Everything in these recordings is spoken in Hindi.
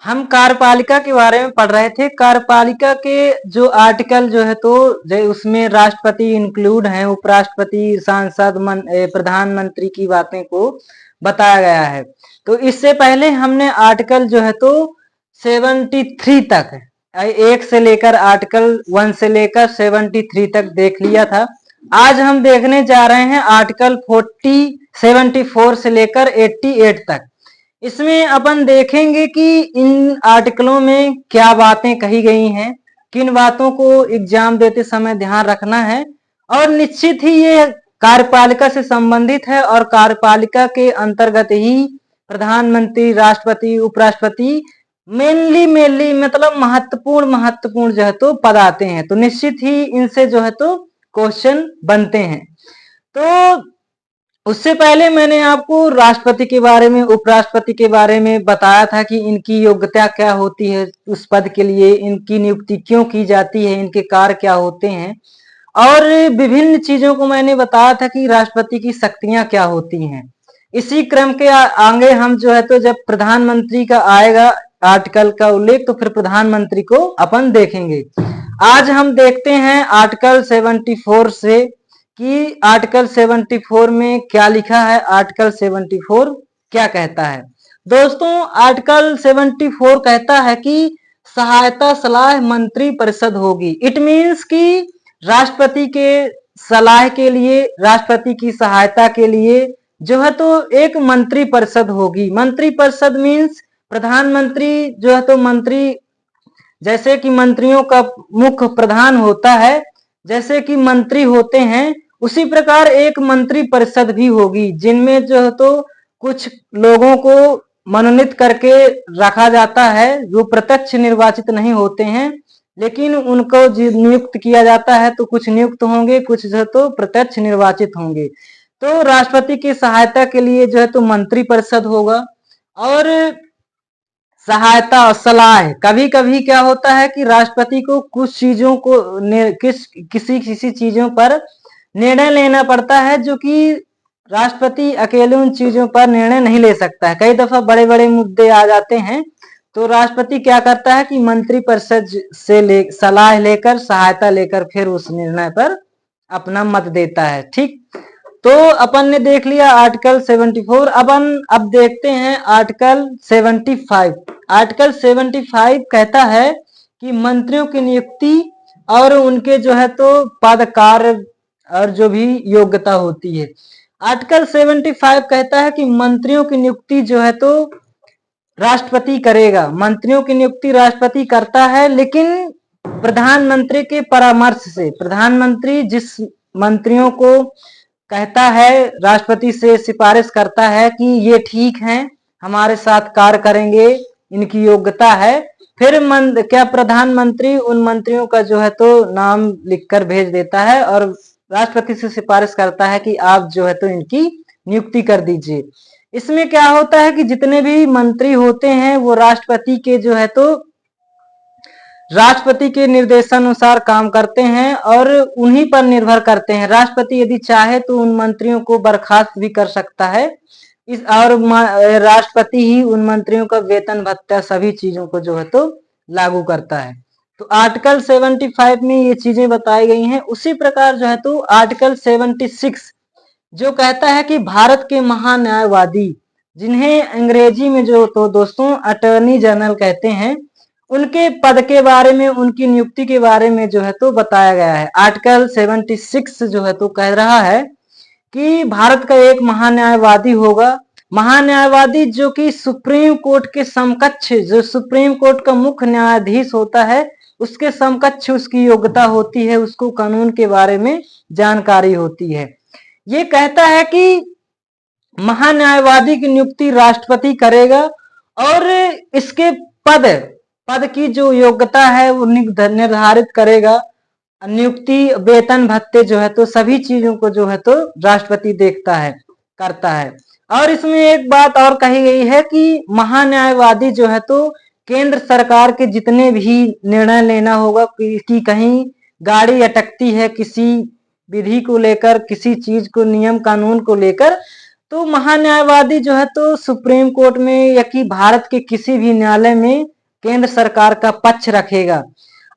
हम कार्यपालिका के बारे में पढ़ रहे थे। कार्यपालिका के जो आर्टिकल जो है तो उसमें राष्ट्रपति इंक्लूड हैं, उपराष्ट्रपति, सांसद, प्रधानमंत्री की बातें को बताया गया है। तो इससे पहले हमने आर्टिकल जो है तो 73 तक, एक से लेकर आर्टिकल 1 से लेकर 73 तक देख लिया था। आज हम देखने जा रहे हैं आर्टिकल 74 से लेकर 88 तक। इसमें अपन देखेंगे कि इन आर्टिकलों में क्या बातें कही गई हैं, किन बातों को एग्जाम देते समय ध्यान रखना है, और निश्चित ही ये कार्यपालिका से संबंधित है और कार्यपालिका के अंतर्गत ही प्रधानमंत्री, राष्ट्रपति, उपराष्ट्रपति मेनली मतलब महत्वपूर्ण जो है तो पद आते हैं। तो निश्चित ही इनसे जो है तो क्वेश्चन बनते हैं। तो उससे पहले मैंने आपको राष्ट्रपति के बारे में, उपराष्ट्रपति के बारे में बताया था कि इनकी योग्यता क्या होती है उस पद के लिए, इनकी नियुक्ति क्यों की जाती है, इनके कार्य क्या होते हैं, और विभिन्न चीजों को मैंने बताया था कि राष्ट्रपति की शक्तियां क्या होती हैं। इसी क्रम के आगे हम जो है तो जब प्रधानमंत्री का आएगा आर्टिकल का उल्लेख तो फिर प्रधानमंत्री को अपन देखेंगे। आज हम देखते हैं आर्टिकल 74 से कि आर्टिकल 74 में क्या लिखा है, आर्टिकल 74 क्या कहता है। दोस्तों, आर्टिकल 74 कहता है कि सहायता सलाह मंत्री परिषद होगी। इट मीन्स कि राष्ट्रपति के सलाह के लिए, राष्ट्रपति की सहायता के लिए जो है तो एक मंत्री परिषद होगी। मंत्री परिषद मीन्स प्रधानमंत्री जो है तो मंत्री, जैसे कि मंत्रियों का मुख्य प्रधान होता है, जैसे कि मंत्री होते हैं, उसी प्रकार एक मंत्री परिषद भी होगी जिनमें जो है तो कुछ लोगों को मनोनीत करके रखा जाता है जो प्रत्यक्ष निर्वाचित नहीं होते हैं, लेकिन उनको नियुक्त किया जाता है। तो कुछ नियुक्त होंगे, कुछ जो है तो प्रत्यक्ष निर्वाचित होंगे। तो राष्ट्रपति की सहायता के लिए जो है तो मंत्री परिषद होगा। और सहायता और सलाह, कभी कभी क्या होता है कि राष्ट्रपति को कुछ चीजों को किसी चीजों पर निर्णय लेना पड़ता है जो कि राष्ट्रपति अकेले उन चीजों पर निर्णय नहीं ले सकता है। कई दफा बड़े बड़े मुद्दे आ जाते हैं तो राष्ट्रपति क्या करता है कि मंत्री परिषद से सलाह लेकर, सहायता लेकर फिर उस निर्णय पर अपना मत देता है। ठीक, तो अपन ने देख लिया आर्टिकल 74। अब देखते हैं आर्टिकल 75। आर्टिकल 75 कहता है कि मंत्रियों की नियुक्ति और उनके जो है तो पद, कार्य और जो भी योग्यता होती है। आर्टिकल 75 कहता है कि मंत्रियों की नियुक्ति जो है तो राष्ट्रपति करेगा। मंत्रियों की नियुक्ति राष्ट्रपति करता है, लेकिन प्रधानमंत्री के परामर्श से। प्रधानमंत्री जिस मंत्रियों को कहता है, राष्ट्रपति से सिफारिश करता है कि ये ठीक हैं, हमारे साथ कार्य करेंगे, इनकी योग्यता है, फिर क्या प्रधानमंत्री उन मंत्रियों का जो है तो नाम लिखकर भेज देता है और राष्ट्रपति से सिफारिश करता है कि आप जो है तो इनकी नियुक्ति कर दीजिए। इसमें क्या होता है कि जितने भी मंत्री होते हैं वो राष्ट्रपति के जो है तो राष्ट्रपति के निर्देशानुसार काम करते हैं और उन्हीं पर निर्भर करते हैं। राष्ट्रपति यदि चाहे तो उन मंत्रियों को बर्खास्त भी कर सकता है, और राष्ट्रपति ही उन मंत्रियों का वेतन भत्ता सभी चीजों को जो है तो लागू करता है। तो आर्टिकल 75 में ये चीजें बताई गई हैं। उसी प्रकार जो है तो आर्टिकल 76 जो कहता है कि भारत के महान्यायवादी, जिन्हें अंग्रेजी में जो तो दोस्तों अटॉर्नी जनरल कहते हैं, उनके पद के बारे में, उनकी नियुक्ति के बारे में जो है तो बताया गया है। आर्टिकल 76 जो है तो कह रहा है कि भारत का एक महान्यायवादी होगा। महान्यायवादी जो कि सुप्रीम कोर्ट के समकक्ष, जो सुप्रीम कोर्ट का मुख्य न्यायाधीश होता है, उसके समकक्ष उसकी योग्यता होती है, उसको कानून के बारे में जानकारी होती है। ये कहता है कि महान्यायवादी की नियुक्ति राष्ट्रपति करेगा और इसके पद की जो योग्यता है वो निर्धारित करेगा। नियुक्ति, वेतन भत्ते जो है तो सभी चीजों को जो है तो राष्ट्रपति देखता है, करता है। और इसमें एक बात और कही गई है कि महान्यायवादी जो है तो केंद्र सरकार के जितने भी निर्णय लेना होगा कि कहीं गाड़ी अटकती है किसी विधि को लेकर, किसी चीज को, नियम कानून को लेकर, तो महान्यायवादी जो है तो सुप्रीम कोर्ट में या कि भारत के किसी भी न्यायालय में केंद्र सरकार का पक्ष रखेगा,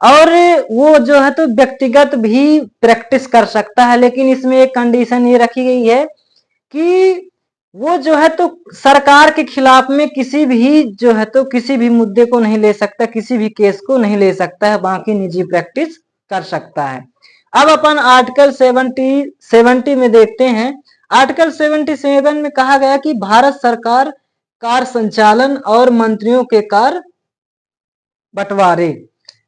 और वो जो है तो व्यक्तिगत भी प्रैक्टिस कर सकता है, लेकिन इसमें एक कंडीशन ये रखी गई है कि वो जो है तो सरकार के खिलाफ में किसी भी जो है तो किसी भी मुद्दे को नहीं ले सकता, किसी भी केस को नहीं ले सकता है, बाकी निजी प्रैक्टिस कर सकता है। अब अपन आर्टिकल 70 में देखते हैं। आर्टिकल 77 में कहा गया कि भारत सरकार कार्य संचालन और मंत्रियों के कार्य बंटवारे।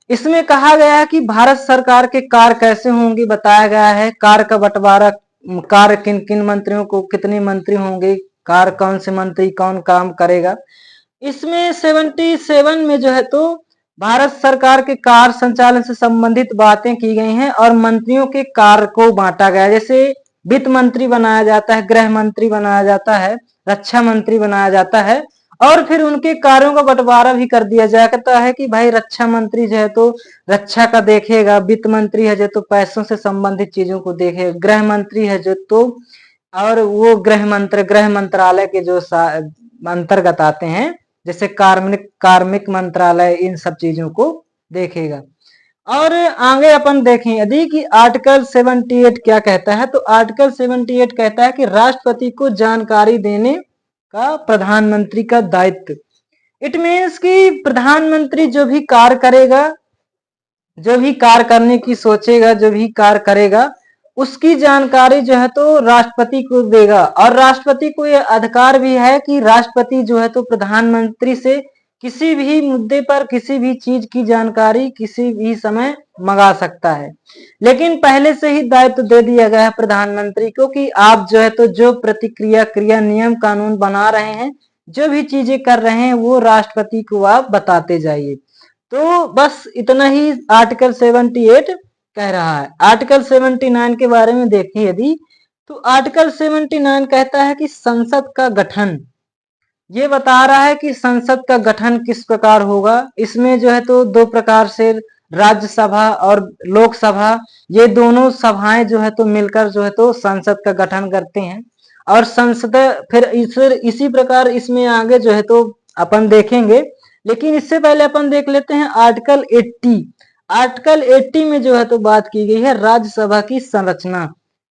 इसमें कहा गया है कि भारत सरकार के कार्य कैसे होंगे, बताया गया है कार्य का बंटवारा, कार्य किन किन मंत्रियों को, कितने मंत्री होंगे, कार्य कौन से मंत्री कौन काम करेगा। इसमें 77 में जो है तो भारत सरकार के कार्य संचालन से संबंधित बातें की गई हैं और मंत्रियों के कार्य को बांटा गया है। जैसे वित्त मंत्री बनाया जाता है, गृह मंत्री बनाया जाता है, रक्षा मंत्री बनाया जाता है, और फिर उनके कार्यों का बंटवारा भी कर दिया जाता है कि भाई रक्षा मंत्री जो है तो रक्षा का देखेगा, वित्त मंत्री है जो तो पैसों से संबंधित चीजों को देखेगा, गृह मंत्री है जो तो और वो गृह मंत्रालय के जो अंतर्गत आते हैं, जैसे कार्मिक मंत्रालय, इन सब चीजों को देखेगा। और आगे अपन देखें यदि कि आर्टिकल 78 क्या कहता है, तो आर्टिकल 78 कहता है कि राष्ट्रपति को जानकारी देने का प्रधानमंत्री का दायित्व। इट मीन्स कि प्रधानमंत्री जो भी कार्य करेगा, जो भी कार्य करने की सोचेगा, जो भी कार्य करेगा, उसकी जानकारी जो है तो राष्ट्रपति को देगा। और राष्ट्रपति को यह अधिकार भी है कि राष्ट्रपति जो है तो प्रधानमंत्री से किसी भी मुद्दे पर किसी भी चीज की जानकारी किसी भी समय मंगा सकता है। लेकिन पहले से ही दायित्व दे दिया गया है प्रधानमंत्री को कि आप जो है तो जो प्रतिक्रिया क्रिया नियम कानून बना रहे हैं, जो भी चीजें कर रहे हैं, वो राष्ट्रपति को आप बताते जाइए। तो बस इतना ही आर्टिकल 78 कह रहा है। आर्टिकल 79 के बारे में देखें यदि, तो आर्टिकल 79 कहता है कि संसद का गठन, ये बता रहा है कि संसद का गठन किस प्रकार होगा। इसमें जो है तो दो प्रकार से राज्यसभा और लोकसभा, ये दोनों सभाएं जो है तो मिलकर जो है तो संसद का गठन करते हैं। और संसद फिर इसी प्रकार इसमें आगे जो है तो अपन देखेंगे, लेकिन इससे पहले अपन देख लेते हैं आर्टिकल 80। आर्टिकल 80 में जो है तो बात की गई है राज्यसभा की संरचना।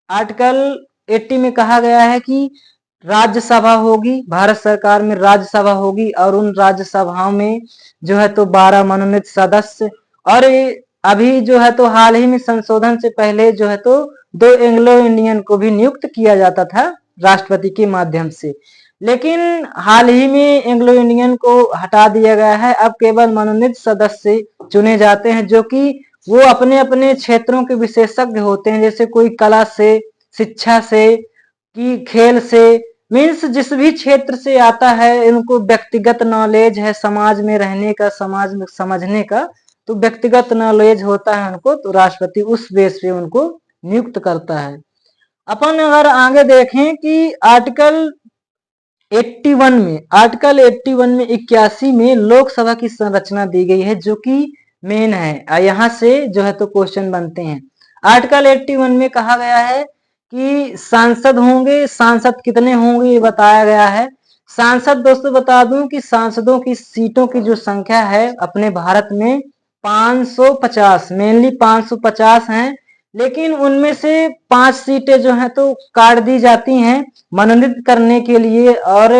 आर्टिकल 80 में कहा गया है कि राज्यसभा होगी, भारत सरकार में राज्यसभा होगी, और उन राज्यसभाओं में जो है तो 12 मनोनीत सदस्य, और अभी जो है तो हाल ही में संशोधन से पहले जो है तो 2 एंग्लो इंडियन को भी नियुक्त किया जाता था राष्ट्रपति के माध्यम से। लेकिन हाल ही में एंग्लो इंडियन को हटा दिया गया है। अब केवल मनोनीत सदस्य चुने जाते हैं जो कि वो अपने अपने क्षेत्रों के विशेषज्ञ होते हैं, जैसे कोई कला से, शिक्षा से, कि खेल से, मीन्स जिस भी क्षेत्र से आता है, इनको व्यक्तिगत नॉलेज है समाज में रहने का, समाज में समझने का, तो व्यक्तिगत नॉलेज होता है उनको, तो राष्ट्रपति उस बेस पे उनको नियुक्त करता है। अपन अगर आगे देखें कि आर्टिकल 81 में, आर्टिकल 81 में 81 में लोकसभा की संरचना दी गई है जो कि मेन है। यहाँ से जो है तो क्वेश्चन बनते हैं। आर्टिकल 81 में कहा गया है कि सांसद होंगे, सांसद कितने होंगे ये बताया गया है। सांसद दोस्तों बता दूं कि सांसदों की सीटों की जो संख्या है अपने भारत में 550, मेनली 550 हैं, लेकिन उनमें से 5 सीटें जो हैं तो काट दी जाती हैं मनोनीत करने के लिए, और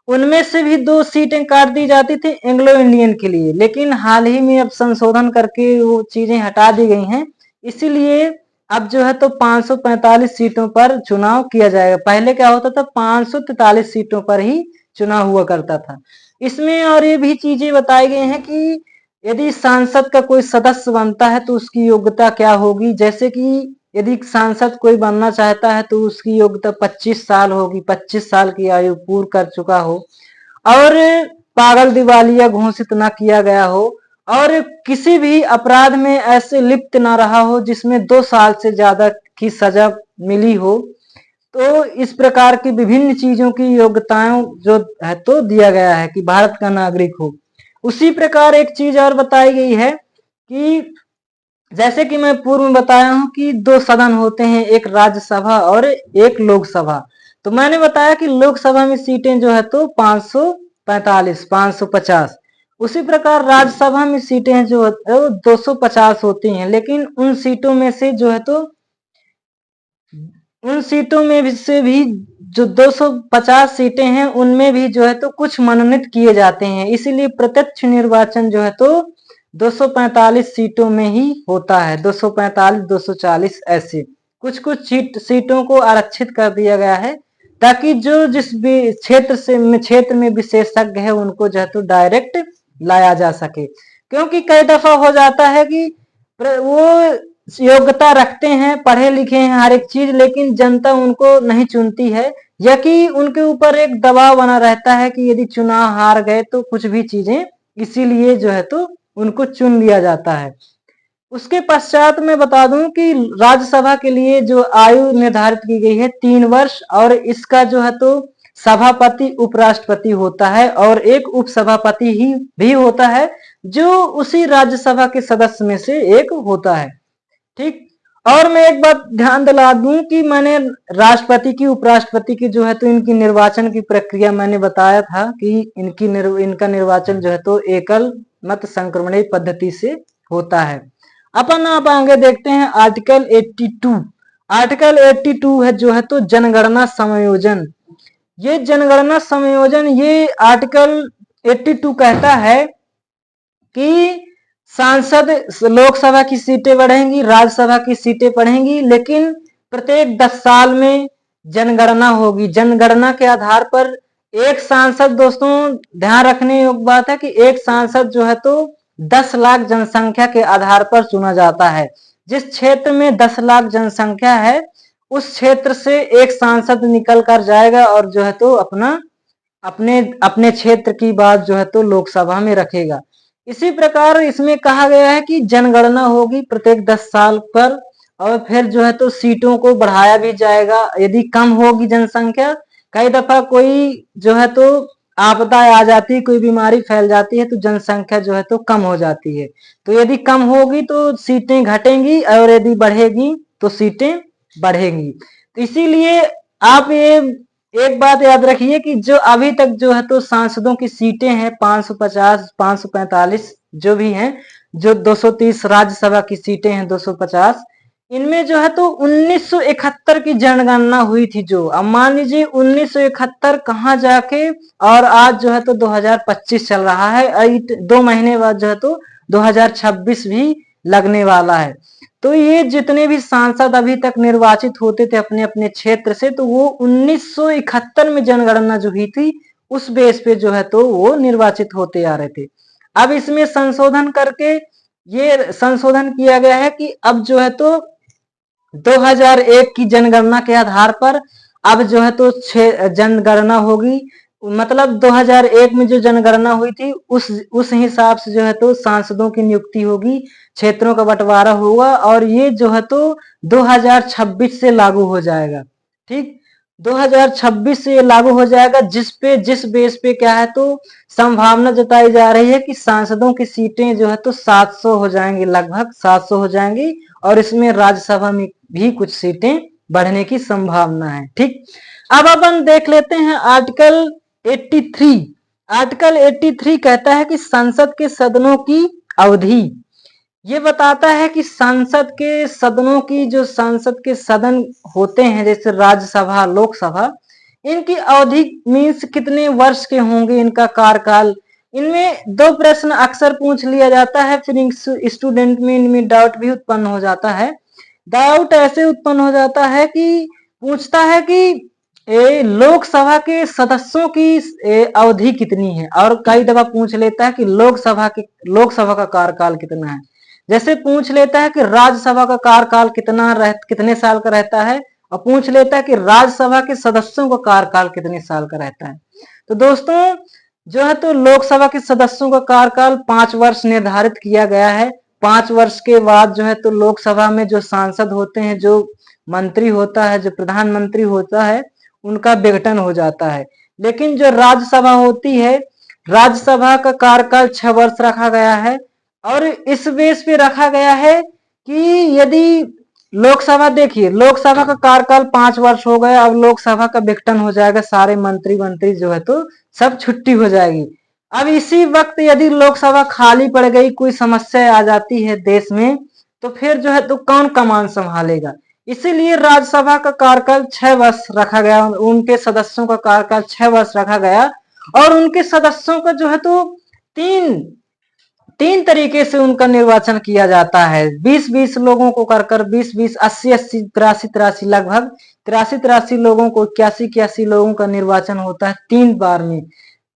उनमें से भी 2 सीटें काट दी जाती थी एंग्लो इंडियन के लिए, लेकिन हाल ही में अब संशोधन करके वो चीजें हटा दी गई हैं। इसीलिए अब जो है तो 545 सीटों पर चुनाव किया जाएगा। पहले क्या होता था, 543 सीटों पर ही चुनाव हुआ करता था। इसमें और ये भी चीजें बताई गई हैं कि यदि सांसद का कोई सदस्य बनता है तो उसकी योग्यता क्या होगी। जैसे कि यदि सांसद कोई बनना चाहता है तो उसकी योग्यता 25 साल होगी, 25 साल की आयु पूर्ण कर चुका हो, और पागल दिवालिया घोषित न किया गया हो, और किसी भी अपराध में ऐसे लिप्त ना रहा हो जिसमें 2 साल से ज्यादा की सजा मिली हो। तो इस प्रकार की विभिन्न चीजों की योग्यताएं जो है तो दिया गया है कि भारत का नागरिक हो। उसी प्रकार एक चीज और बताई गई है कि जैसे कि मैं पूर्व में बताया हूं कि 2 सदन होते हैं, एक राज्यसभा और एक लोकसभा। तो मैंने बताया कि लोकसभा में सीटें जो है तो 545, 550। उसी प्रकार राज्यसभा में सीटें जो है तो 250 होती हैं, लेकिन उन सीटों में से जो है तो उन सीटों में से भी जो 250 सीटें हैं उनमें भी जो है तो कुछ मनोनीत किए जाते हैं, इसीलिए प्रत्यक्ष निर्वाचन जो है तो 245 सीटों में ही होता है। 245, 240 ऐसे कुछ कुछ सीटों को आरक्षित कर दिया गया है, ताकि जो जिस भी क्षेत्र में विशेषज्ञ है उनको जो है तो डायरेक्ट लाया जा सके। क्योंकि कई दफा हो जाता है कि वो योग्यता रखते हैं, पढ़े लिखे हैं हर एक चीज, लेकिन जनता उनको नहीं चुनती है, या कि उनके ऊपर एक दबाव बना रहता है कि यदि चुनाव हार गए तो कुछ भी चीजें, इसीलिए जो है तो उनको चुन लिया जाता है। उसके पश्चात मैं बता दूं कि राज्यसभा के लिए जो आयु निर्धारित की गई है 3 वर्ष, और इसका जो है तो सभापति उपराष्ट्रपति होता है और एक उपसभापति ही भी होता है, जो उसी राज्यसभा के सदस्य में से एक होता है। ठीक। और मैं एक बात ध्यान दिला दूं कि मैंने राष्ट्रपति की, उपराष्ट्रपति की जो है तो इनकी निर्वाचन की प्रक्रिया मैंने बताया था कि इनका निर्वाचन जो है तो एकल मत संक्रमणीय पद्धति से होता है। अपन आप आगे देखते हैं आर्टिकल 82। आर्टिकल 82 है जो है तो जनगणना समायोजन। ये जनगणना समायोजन, ये आर्टिकल 82 कहता है कि सांसद, लोकसभा की सीटें बढ़ेंगी, राज्यसभा की सीटें बढ़ेंगी, लेकिन प्रत्येक 10 साल में जनगणना होगी। जनगणना के आधार पर एक सांसद, दोस्तों ध्यान रखने योग्य बात है कि एक सांसद जो है तो 10 लाख जनसंख्या के आधार पर चुना जाता है। जिस क्षेत्र में 10 लाख जनसंख्या है उस क्षेत्र से एक सांसद निकल कर जाएगा और जो है तो अपने अपने क्षेत्र की बात जो है तो लोकसभा में रखेगा। इसी प्रकार इसमें कहा गया है कि जनगणना होगी प्रत्येक 10 साल पर, और फिर जो है तो सीटों को बढ़ाया भी जाएगा यदि कम होगी जनसंख्या। कई दफा कोई जो है तो आपदा आ जाती है, कोई बीमारी फैल जाती है तो जनसंख्या जो है तो कम हो जाती है। तो यदि कम होगी तो सीटें घटेंगी और यदि बढ़ेगी तो सीटें बढ़ेंगी। तो इसीलिए आप ये एक बात याद रखिए कि जो अभी तक जो है तो सांसदों की सीटें हैं 550, 545 जो भी हैं, जो 230 राज्यसभा की सीटें हैं 250, इनमें जो है तो 1971 की जनगणना हुई थी। जो अब मान लीजिए 1971 कहाँ जाके, और आज जो है तो 2025 चल रहा है, 2 महीने बाद जो है तो 2026 भी लगने वाला है। तो ये जितने भी सांसद अभी तक निर्वाचित होते थे अपने अपने क्षेत्र से, तो वो 1971 में जनगणना जो हुई थी उस बेस पे जो है तो वो निर्वाचित होते आ रहे थे। अब इसमें संशोधन करके ये संशोधन किया गया है कि अब जो है तो 2001 की जनगणना के आधार पर अब जो है तो जनगणना होगी। मतलब 2001 में जो जनगणना हुई थी उस हिसाब से जो है तो सांसदों की नियुक्ति होगी, क्षेत्रों का बंटवारा होगा, और ये जो है तो 2026 से लागू हो जाएगा। ठीक, 2026 से लागू हो जाएगा, जिस बेस पे क्या है तो संभावना जताई जा रही है कि सांसदों की सीटें जो है तो 700 हो जाएंगी, लगभग 700 हो जाएंगी, और इसमें राज्यसभा में भी कुछ सीटें बढ़ने की संभावना है। ठीक, अब अपन देख लेते हैं आर्टिकल 83। आर्टिकल 83 कहता है कि संसद के सदनों की अवधि। ये बताता है कि संसद के सदनों की, जो संसद के सदन होते हैं जैसे राज्यसभा, लोकसभा, इनकी अवधि मीन्स कितने वर्ष के होंगे इनका कार्यकाल। इनमें 2 प्रश्न अक्सर पूछ लिया जाता है, फिर स्टूडेंट में इनमें डाउट भी उत्पन्न हो जाता है। डाउट ऐसे उत्पन्न हो जाता है कि पूछता है कि लोकसभा के सदस्यों की अवधि कितनी है, और कई दफा पूछ लेता है कि लोकसभा का कार्यकाल कितना है। जैसे पूछ लेता है कि राज्यसभा का कार्यकाल कितने साल का रहता है, और पूछ लेता है कि राज्यसभा के सदस्यों का कार्यकाल कितने साल का रहता है। तो दोस्तों जो है तो लोकसभा के सदस्यों का कार्यकाल 5 वर्ष निर्धारित किया गया है। 5 वर्ष के बाद जो है तो लोकसभा में जो सांसद होते हैं, जो मंत्री होता है, जो प्रधानमंत्री होता है, उनका विघटन हो जाता है। लेकिन जो राज्यसभा होती है, राज्यसभा का कार्यकाल 6 वर्ष रखा गया है, और इस बेस पे रखा गया है कि यदि लोकसभा देखिए, लोकसभा का कार्यकाल 5 वर्ष हो गए, अब लोकसभा का विघटन हो जाएगा, सारे मंत्री जो है तो सब छुट्टी हो जाएगी। अब इसी वक्त यदि लोकसभा खाली पड़ गई, कोई समस्या आ जाती है देश में, तो फिर जो है तो कौन कमान संभालेगा। इसीलिए राज्यसभा का कार्यकाल 6 वर्ष रखा गया, उनके सदस्यों का कार्यकाल 6 वर्ष रखा गया। और उनके सदस्यों का जो है तो तीन तीन तरीके से उनका निर्वाचन किया जाता है। 20-20 लोगों को कर 20-20, 80-80, 83-83, लगभग 83-83 लोगों को, 81-81 लोगों का निर्वाचन होता है 3 बार में।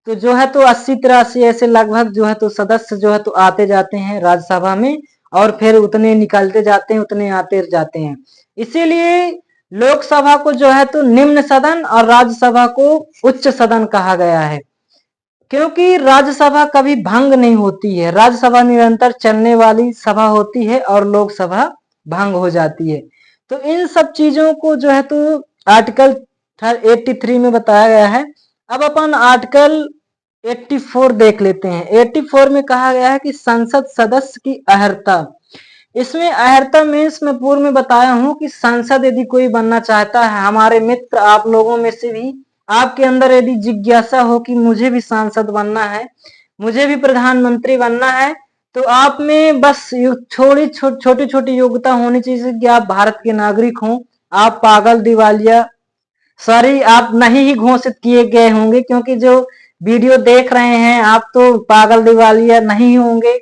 तो जो है तो 80-83 ऐसे लगभग जो है तो सदस्य जो है तो आते जाते हैं राज्यसभा में, और फिर उतने निकलते जाते हैं, उतने आते जाते हैं। इसीलिए लोकसभा को जो है तो निम्न सदन और राज्यसभा को उच्च सदन कहा गया है, क्योंकि राज्यसभा कभी भंग नहीं होती है। राज्यसभा निरंतर चलने वाली सभा होती है और लोकसभा भंग हो जाती है। तो इन सब चीजों को जो है तो आर्टिकल 83 में बताया गया है। अब अपन आर्टिकल 84 देख लेते हैं। 84 में कहा गया है कि संसद सदस्य की अहर्ता। इसमें अहर्ता मीन्स मैं पूर्व में बताया हूं कि सांसद यदि कोई बनना चाहता है, हमारे मित्र आप लोगों में से भी आपके अंदर यदि जिज्ञासा हो कि मुझे भी सांसद बनना है, मुझे भी प्रधानमंत्री बनना है, तो आप में बस छोटी छोटी योग्यता होनी चाहिए कि आप भारत के नागरिक हों, आप पागल दिवालिया, सॉरी, आप नहीं ही घोषित किए गए होंगे, क्योंकि जो वीडियो देख रहे हैं आप तो पागल दिवालिया नहीं होंगे,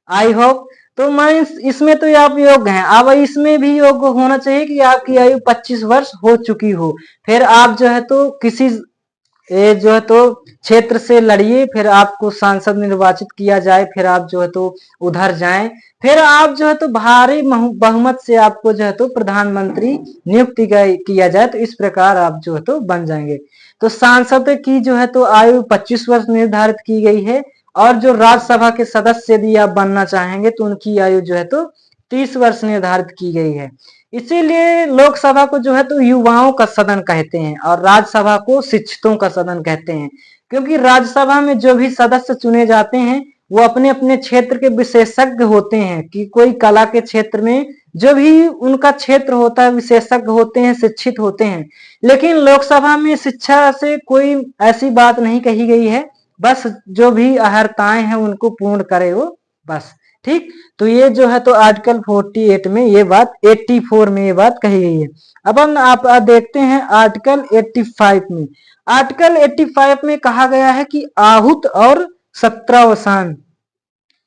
आई होप। तो मैं इसमें तो आप योग्य हैं। अब इसमें भी योग्य होना चाहिए कि आपकी आयु 25 वर्ष हो चुकी हो, फिर आप जो है तो किसी जो है तो क्षेत्र से लड़िए, फिर आपको सांसद निर्वाचित किया जाए, फिर आप जो है तो उधर जाएं, फिर आप जो है तो भारी बहुमत से आपको जो है तो प्रधानमंत्री नियुक्ति किया जाए, तो इस प्रकार आप जो है तो बन जाएंगे। तो सांसद की जो है तो आयु 25 वर्ष निर्धारित की गई है, और जो राज्यसभा के सदस्य यदि आप बनना चाहेंगे तो उनकी आयु जो है तो 30 वर्ष निर्धारित की गई है। इसीलिए लोकसभा को जो है तो युवाओं का सदन कहते हैं और राज्यसभा को शिक्षितों का सदन कहते हैं, क्योंकि राज्यसभा में जो भी सदस्य चुने जाते हैं वो अपने अपने क्षेत्र के विशेषज्ञ होते हैं, कि कोई कला के क्षेत्र में जो भी उनका क्षेत्र होता है विशेषज्ञ होते हैं, शिक्षित होते हैं। लेकिन लोकसभा में शिक्षा से कोई ऐसी बात नहीं कही गई है, बस जो भी अहर्ताएं हैं उनको पूर्ण करे वो, बस। ठीक, तो ये जो है तो आर्टिकल 48 में ये बात, 84 में ये बात कही गई है। अब हम आप देखते हैं आर्टिकल 85 में। आर्टिकल 85 में कहा गया है कि आहूत और सत्रावसान।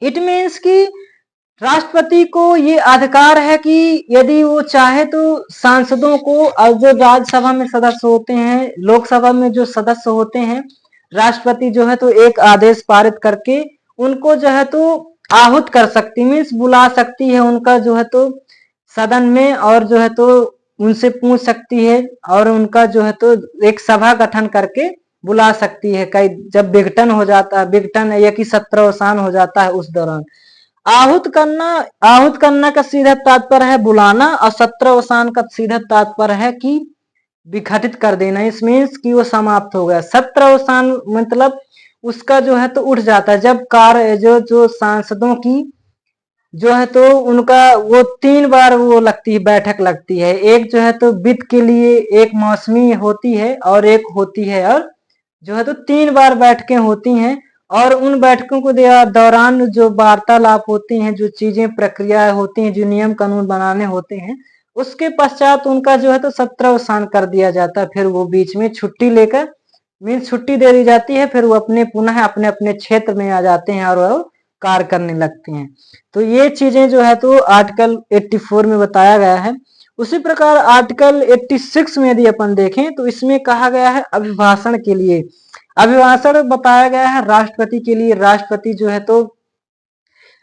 इट मीन्स कि राष्ट्रपति को ये अधिकार है कि यदि वो चाहे तो सांसदों को, और जो राज्यसभा में सदस्य होते हैं, लोकसभा में जो सदस्य होते हैं, राष्ट्रपति जो है तो एक आदेश पारित करके उनको जो है तो आहूत कर सकती, मीन्स बुला सकती है उनका जो है तो सदन में, और जो है तो उनसे पूछ सकती है, और उनका जो है तो एक सभा गठन करके बुला सकती है, कई जब विघटन हो जाता है, विघटन या कि सत्रावसान हो जाता है उस दौरान। आहूत करना का सीधा तात्पर्य है बुलाना, और सत्रावसान का सीधा तात्पर्य है कि विघटित कर देना। इस मीन्स कि वो समाप्त हो गया। सत्रावसान मतलब उसका जो है तो उठ जाता है, जब कार्य जो जो सांसदों की जो है तो उनका वो 3 बार वो लगती है, बैठक लगती है। एक जो है तो वित्त के लिए एक मौसमी होती है और एक होती है, और जो है तो 3 बार बैठकें होती हैं। और उन बैठकों को दौरान जो वार्तालाप होती हैं, जो चीजें प्रक्रिया होती हैं, जो नियम कानून बनाने होते हैं, उसके पश्चात उनका जो है तो सत्रावसान कर दिया जाता है। फिर वो बीच में छुट्टी लेकर, मीन्स छुट्टी दे दी जाती है, फिर वो अपने पुनः अपने अपने क्षेत्र में आ जाते हैं और वो कार्य करने लगते हैं। तो ये चीजें जो है तो आर्टिकल 84 में बताया गया है। उसी प्रकार आर्टिकल 86 में यदि अपन देखें तो इसमें कहा गया है अभिभाषण के लिए। अभिभाषण बताया गया है राष्ट्रपति के लिए। राष्ट्रपति जो है तो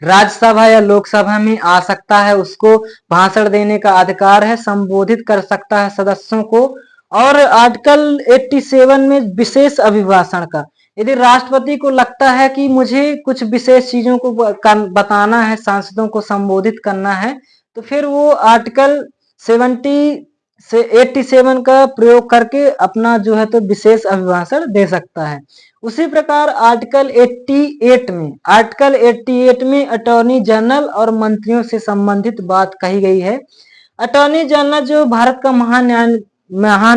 राज्यसभा या लोकसभा में आ सकता है, उसको भाषण देने का अधिकार है, संबोधित कर सकता है सदस्यों को। और आर्टिकल 87 में विशेष अभिभाषण का, यदि राष्ट्रपति को लगता है कि मुझे कुछ विशेष चीजों को बताना है, सांसदों को संबोधित करना है, तो फिर वो आर्टिकल 87 का प्रयोग करके अपना जो है तो विशेष अभिभाषण दे सकता है। उसी प्रकार आर्टिकल 88 में अटॉर्नी जनरल और मंत्रियों से संबंधित बात कही गई है। अटॉर्नी जनरल जो भारत का महान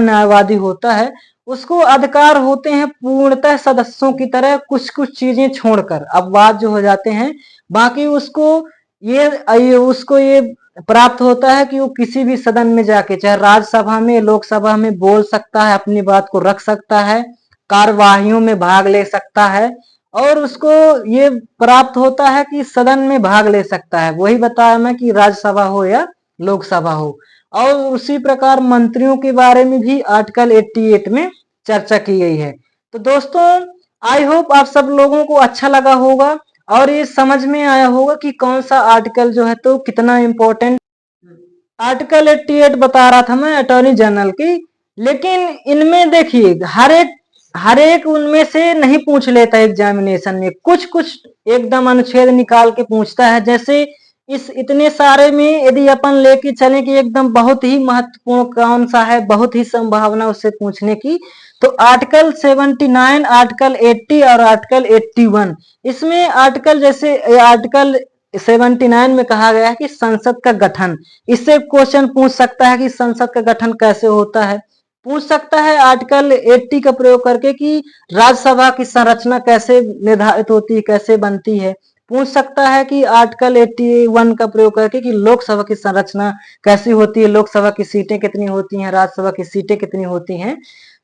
न्यायवादी होता है, उसको अधिकार होते हैं पूर्णतः सदस्यों की तरह कुछ कुछ चीजें छोड़कर अपवाद जो हो जाते हैं, बाकी उसको ये प्राप्त होता है कि वो किसी भी सदन में जाके, चाहे राज्यसभा में, लोकसभा में बोल सकता है, अपनी बात को रख सकता है, कार्यवाहियों में भाग ले सकता है, और उसको ये प्राप्त होता है कि सदन में भाग ले सकता है। वही बताया मैं कि राज्यसभा हो या लोकसभा हो। और उसी प्रकार मंत्रियों के बारे में भी आर्टिकल 88 में चर्चा की गई है। तो दोस्तों, आई होप आप सब लोगों को अच्छा लगा होगा और ये समझ में आया होगा कि कौन सा आर्टिकल जो है तो कितना इंपॉर्टेंट। आर्टिकल 88 बता रहा था मैं अटॉर्नी जनरल की, लेकिन इनमें देखिए हर एक उनमें से नहीं पूछ लेता एग्जामिनेशन में, कुछ कुछ एकदम अनुच्छेद निकाल के पूछता है। जैसे इस इतने सारे में यदि अपन लेके चले कि एकदम बहुत ही महत्वपूर्ण कौन सा है, बहुत ही संभावना उससे पूछने की, तो आर्टिकल 79, आर्टिकल 80 और आर्टिकल 81। इसमें आर्टिकल जैसे आर्टिकल 79 में कहा गया है कि संसद का गठन, इससे क्वेश्चन पूछ सकता है कि संसद का गठन कैसे होता है। पूछ सकता है आर्टिकल 80 का प्रयोग करके कि राज्यसभा की संरचना कैसे निर्धारित होती है, कैसे बनती है। पूछ सकता है कि आर्टिकल 81 का प्रयोग करके कि लोकसभा की संरचना कैसी होती है, लोकसभा की सीटें कितनी होती हैं, राज्यसभा की सीटें कितनी होती हैं।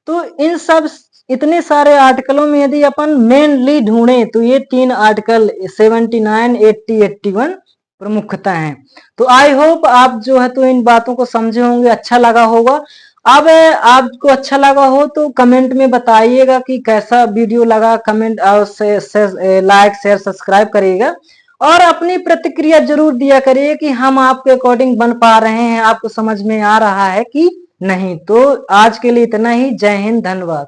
तो इन सब इतने सारे आर्टिकलों में यदि अपन मेनली ढूंढें तो ये 3 आर्टिकल 79, 80, 81 प्रमुखता है। तो आई होप आप जो है तो इन बातों को समझे होंगे, अच्छा लगा होगा। अब आपको अच्छा लगा हो तो कमेंट में बताइएगा कि कैसा वीडियो लगा, कमेंट और लाइक शेयर सब्सक्राइब करिएगा और अपनी प्रतिक्रिया जरूर दिया करिए कि हम आपके अकॉर्डिंग बन पा रहे हैं, आपको समझ में आ रहा है कि नहीं। तो आज के लिए इतना ही। जय हिंद, धन्यवाद।